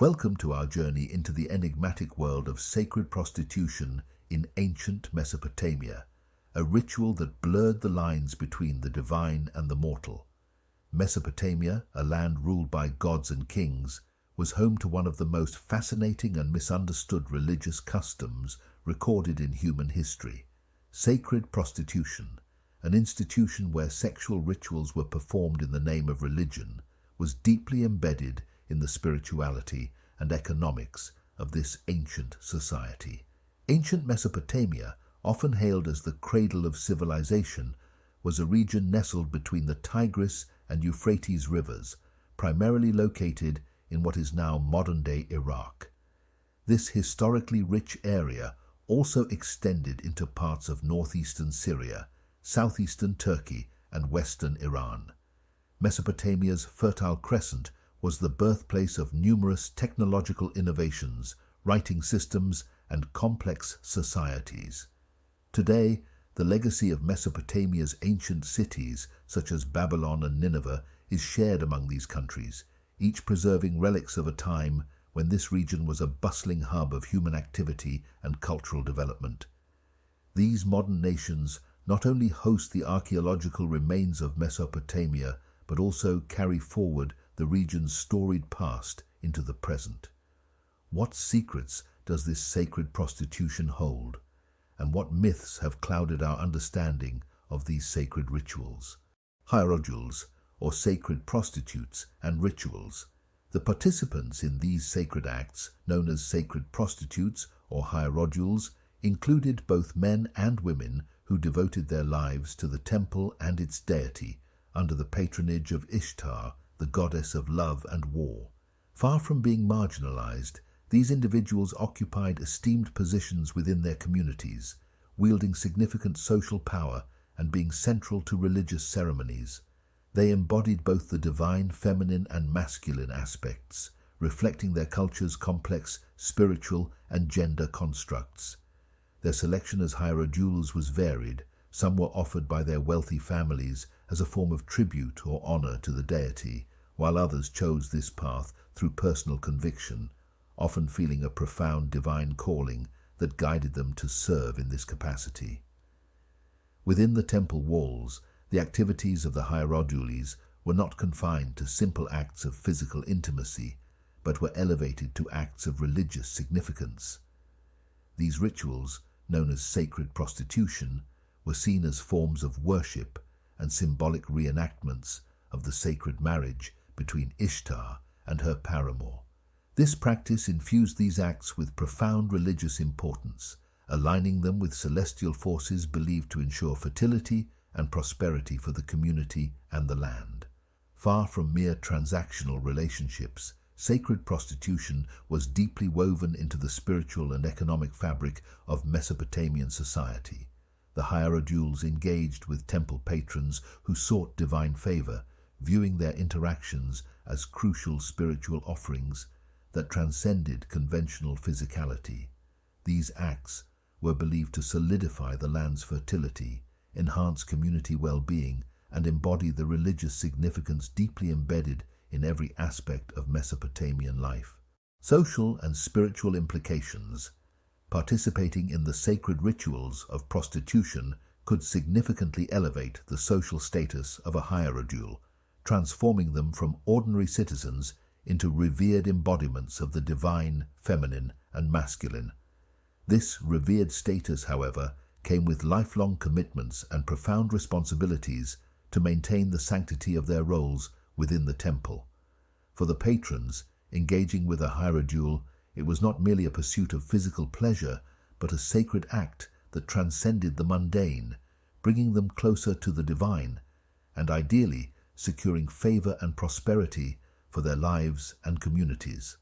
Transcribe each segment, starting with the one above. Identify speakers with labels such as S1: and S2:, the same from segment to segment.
S1: Welcome to our journey into the enigmatic world of sacred prostitution in ancient Mesopotamia, a ritual that blurred the lines between the divine and the mortal. Mesopotamia, a land ruled by gods and kings, was home to one of the most fascinating and misunderstood religious customs recorded in human history: sacred prostitution. An institution where sexual rituals were performed in the name of religion was deeply embedded in the spirituality and economics of this ancient society. Ancient Mesopotamia, often hailed as the cradle of civilization, was a region nestled between the Tigris and Euphrates rivers, primarily located in what is now modern-day Iraq. This historically rich area also extended into parts of northeastern Syria, southeastern Turkey, and western Iran. Mesopotamia's Fertile Crescent was the birthplace of numerous technological innovations, writing systems, and complex societies. Today, the legacy of Mesopotamia's ancient cities, such as Babylon and Nineveh, is shared among these countries, each preserving relics of a time when this region was a bustling hub of human activity and cultural development. These modern nations not only host the archaeological remains of Mesopotamia, but also carry forward the region's storied past into the present. What secrets does this sacred prostitution hold? And what myths have clouded our understanding of these sacred rituals? Hierodules, or sacred prostitutes, and rituals. The participants in these sacred acts, known as sacred prostitutes or hierodules, included both men and women who devoted their lives to the temple and its deity under the patronage of Ishtar, the goddess of love and war. Far from being marginalized, these individuals occupied esteemed positions within their communities, wielding significant social power and being central to religious ceremonies. They embodied both the divine feminine and masculine aspects, reflecting their culture's complex spiritual and gender constructs. Their selection as hierodules was varied. Some were offered by their wealthy families as a form of tribute or honor to the deity, while others chose this path through personal conviction, often feeling a profound divine calling that guided them to serve in this capacity. Within the temple walls, the activities of the hierodules were not confined to simple acts of physical intimacy, but were elevated to acts of religious significance. These rituals, known as sacred prostitution, were seen as forms of worship and symbolic reenactments of the sacred marriage between Ishtar and her paramour. This practice infused these acts with profound religious importance, aligning them with celestial forces believed to ensure fertility and prosperity for the community and the land. Far from mere transactional relationships, sacred prostitution was deeply woven into the spiritual and economic fabric of Mesopotamian society. The hierodules engaged with temple patrons who sought divine favor, viewing their interactions as crucial spiritual offerings that transcended conventional physicality. These acts were believed to solidify the land's fertility, enhance community well-being, and embody the religious significance deeply embedded in every aspect of Mesopotamian life. Social and spiritual implications. Participating in the sacred rituals of prostitution could significantly elevate the social status of a hierodule, transforming them from ordinary citizens into revered embodiments of the divine, feminine, and masculine. This revered status, however, came with lifelong commitments and profound responsibilities to maintain the sanctity of their roles within the temple. For the patrons, engaging with a hierodule, it was not merely a pursuit of physical pleasure, but a sacred act that transcended the mundane, bringing them closer to the divine, and ideally securing favor and prosperity for their lives and communities.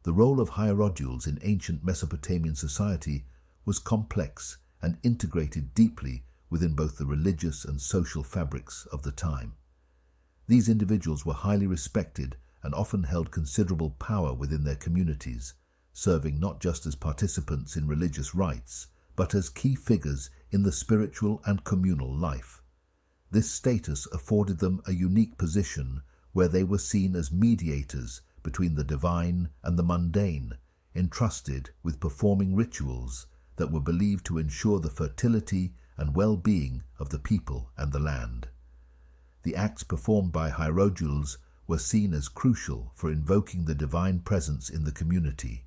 S1: The role of hierodules in ancient Mesopotamian society was complex and integrated deeply within both the religious and social fabrics of the time. These individuals were highly respected and often held considerable power within their communities, serving not just as participants in religious rites, but as key figures in the spiritual and communal life. This status afforded them a unique position where they were seen as mediators between the divine and the mundane, entrusted with performing rituals that were believed to ensure the fertility and well-being of the people and the land. The acts performed by Hierodules were seen as crucial for invoking the divine presence in the community,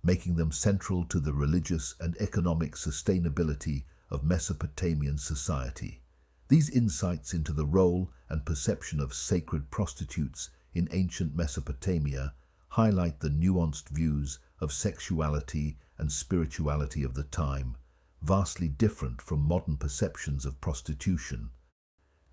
S1: making them central to the religious and economic sustainability of Mesopotamian society. These insights into the role and perception of sacred prostitutes in ancient Mesopotamia highlight the nuanced views of sexuality and spirituality of the time, vastly different from modern perceptions of prostitution.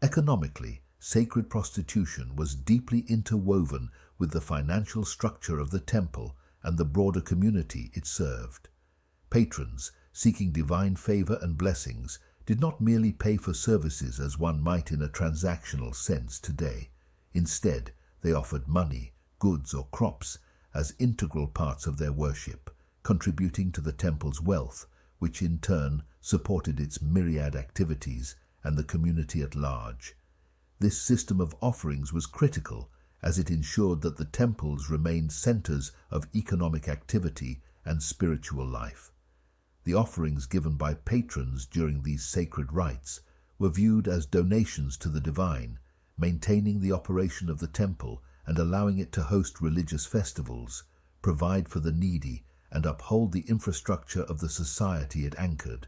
S1: Economically, sacred prostitution was deeply interwoven with the financial structure of the temple and the broader community it served. Patrons, seeking divine favor and blessings, did not merely pay for services as one might in a transactional sense today. Instead, they offered money, goods, or crops as integral parts of their worship, contributing to the temple's wealth, which in turn supported its myriad activities and the community at large. This system of offerings was critical as it ensured that the temples remained centers of economic activity and spiritual life. The offerings given by patrons during these sacred rites were viewed as donations to the divine, maintaining the operation of the temple and allowing it to host religious festivals, provide for the needy, and uphold the infrastructure of the society it anchored.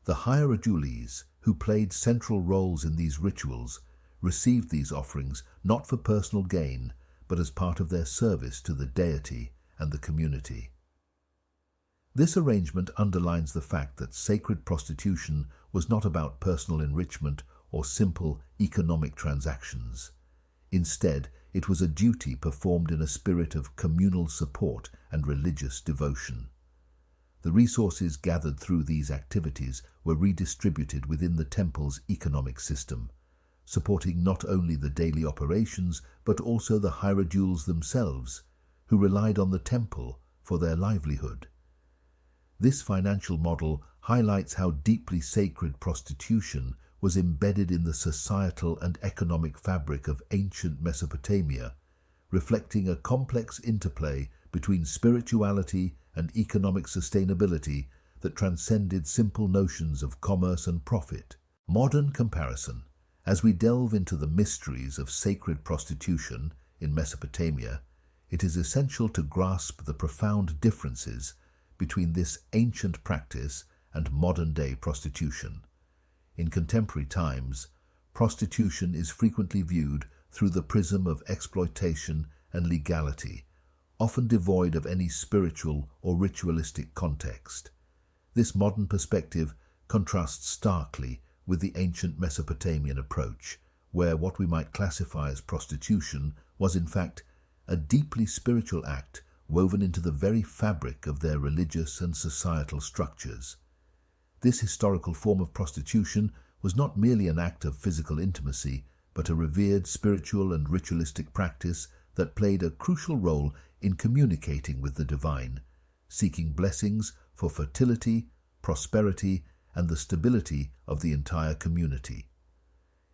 S1: The Hierodules, who played central roles in these rituals, received these offerings not for personal gain, but as part of their service to the deity and the community. This arrangement underlines the fact that sacred prostitution was not about personal enrichment or simple economic transactions. Instead, it was a duty performed in a spirit of communal support and religious devotion. The resources gathered through these activities were redistributed within the temple's economic system, supporting not only the daily operations but also the Hierodules themselves, who relied on the temple for their livelihood. This financial model highlights how deeply sacred prostitution was embedded in the societal and economic fabric of ancient Mesopotamia, reflecting a complex interplay between spirituality and economic sustainability that transcended simple notions of commerce and profit. Modern comparison. As we delve into the mysteries of sacred prostitution in Mesopotamia, it is essential to grasp the profound differences between this ancient practice and modern-day prostitution. In contemporary times, prostitution is frequently viewed through the prism of exploitation and legality, often devoid of any spiritual or ritualistic context. This modern perspective contrasts starkly with the ancient Mesopotamian approach, where what we might classify as prostitution was in fact a deeply spiritual act woven into the very fabric of their religious and societal structures. This historical form of prostitution was not merely an act of physical intimacy, but a revered spiritual and ritualistic practice that played a crucial role in communicating with the divine, seeking blessings for fertility, prosperity, and the stability of the entire community.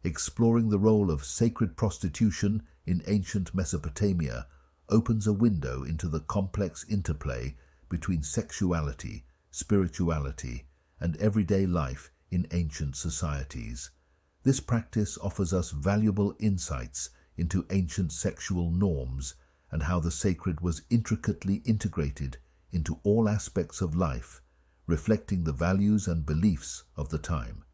S1: Exploring the role of sacred prostitution in ancient Mesopotamia opens a window into the complex interplay between sexuality, spirituality, and everyday life in ancient societies. This practice offers us valuable insights into ancient sexual norms and how the sacred was intricately integrated into all aspects of life, reflecting the values and beliefs of the time.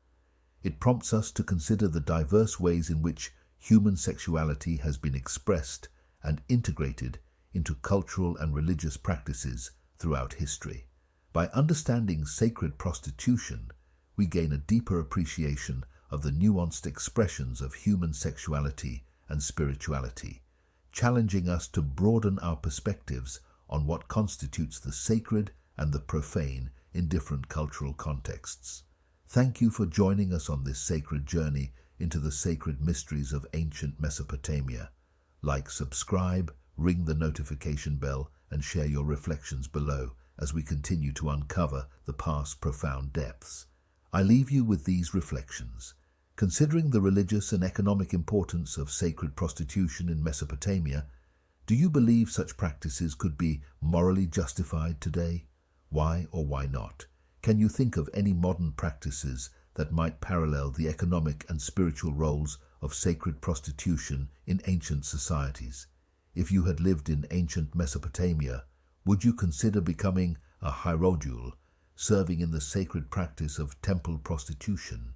S1: It prompts us to consider the diverse ways in which human sexuality has been expressed and integrated into cultural and religious practices throughout history. By understanding sacred prostitution, we gain a deeper appreciation of the nuanced expressions of human sexuality and spirituality, challenging us to broaden our perspectives on what constitutes the sacred and the profane in different cultural contexts. Thank you for joining us on this sacred journey into the sacred mysteries of ancient Mesopotamia. Like, subscribe, ring the notification bell, and share your reflections below as we continue to uncover the past's profound depths. I leave you with these reflections. Considering the religious and economic importance of sacred prostitution in Mesopotamia, do Do you believe such practices could be morally justified today? Why or why not? Can you think of any modern practices that might parallel the economic and spiritual roles of sacred prostitution in ancient societies? If you had lived in ancient Mesopotamia, would you consider becoming a Hierodule, serving in the sacred practice of temple prostitution?